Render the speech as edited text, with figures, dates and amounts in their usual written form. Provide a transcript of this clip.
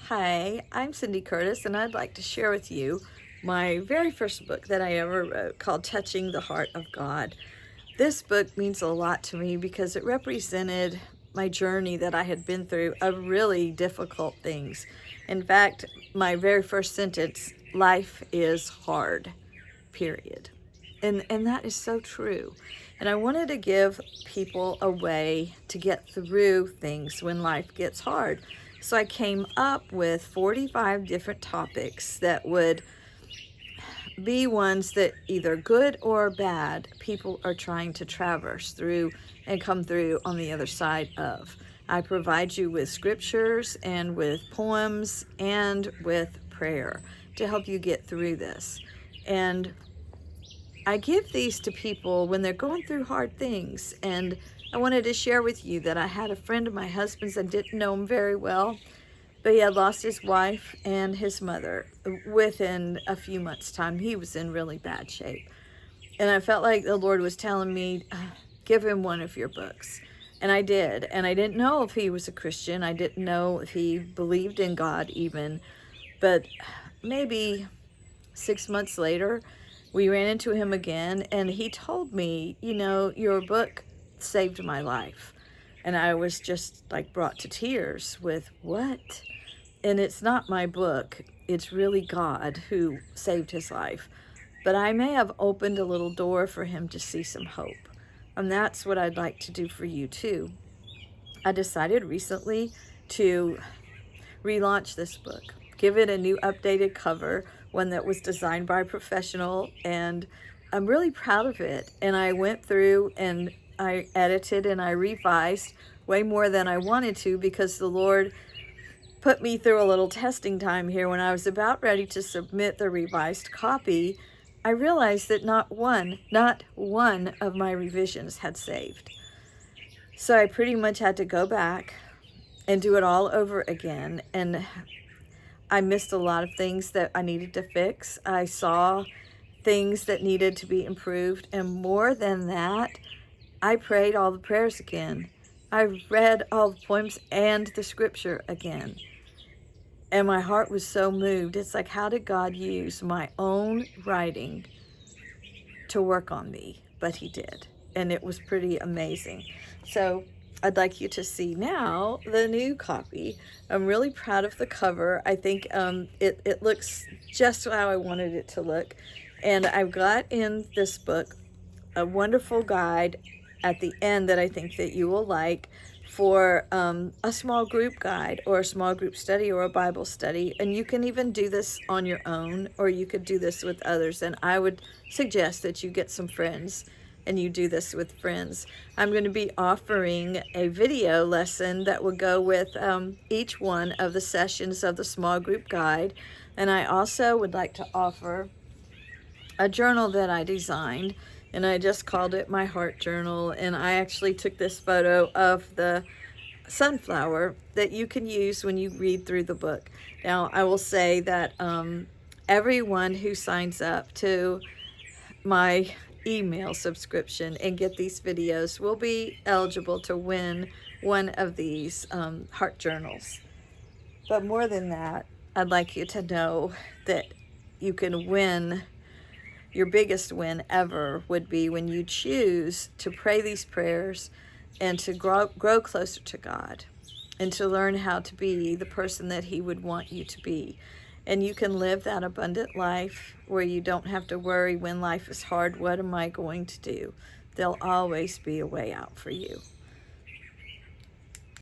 Hi, I'm Cindy Curtis, and I'd like to share with you my very first book that I ever wrote called Touching the Heart of God. This book means a lot to me because it represented my journey that I had been through of really difficult things. In fact, my very first sentence, life is hard, period. And that is so true. And I wanted to give people a way to get through things when life gets hard. So I came up with 45 different topics that would be ones that either good or bad people are trying to traverse through and come through on the other side of. I provide you with scriptures and with poems and with prayer to help you get through this. And I give these to people when they're going through hard things. And I wanted to share with you that I had a friend of my husband's. I didn't know him very well, but he had lost his wife and his mother within a few months' time. He was in really bad shape. And I felt like the Lord was telling me, give him one of your books. And I did. And I didn't know if he was a Christian. I didn't know if he believed in God even. But maybe 6 months later, we ran into him again, and he told me, your book saved my life. And I was just like brought to tears with what? And it's not my book, it's really God who saved his life. But I may have opened a little door for him to see some hope. And that's what I'd like to do for you too. I decided recently to relaunch this book, give it a new updated cover, one that was designed by a professional, and I'm really proud of it. And I went through and I edited and I revised way more than I wanted to because the Lord put me through a little testing time here. When I was about ready to submit the revised copy, I realized that not one of my revisions had saved. So I pretty much had to go back and do it all over again. And I missed a lot of things that I needed to fix. I saw things that needed to be improved. And more than that, I prayed all the prayers again. I read all the poems and the scripture again. And my heart was so moved. It's like, how did God use my own writing to work on me? But he did. And it was pretty amazing. So I'd like you to see now the new copy. I'm really proud of the cover. I think it looks just how I wanted it to look. And I've got in this book a wonderful guide at the end that I think that you will like for a small group guide or a small group study or a Bible study. And you can even do this on your own, or you could do this with others. And I would suggest that you get some friends and you do this with friends. I'm going to be offering a video lesson that will go with each one of the sessions of the small group guide. And I also would like to offer a journal that I designed, and I just called it my heart journal. And I actually took this photo of the sunflower that you can use when you read through the book. Now, I will say that everyone who signs up to my email subscription and get these videos will be eligible to win one of these heart journals. But more than that, I'd like you to know that you can win. Your biggest win ever would be when you choose to pray these prayers and to grow closer to God and to learn how to be the person that he would want you to be. And you can live that abundant life where you don't have to worry when life is hard, what am I going to do? There'll always be a way out for you.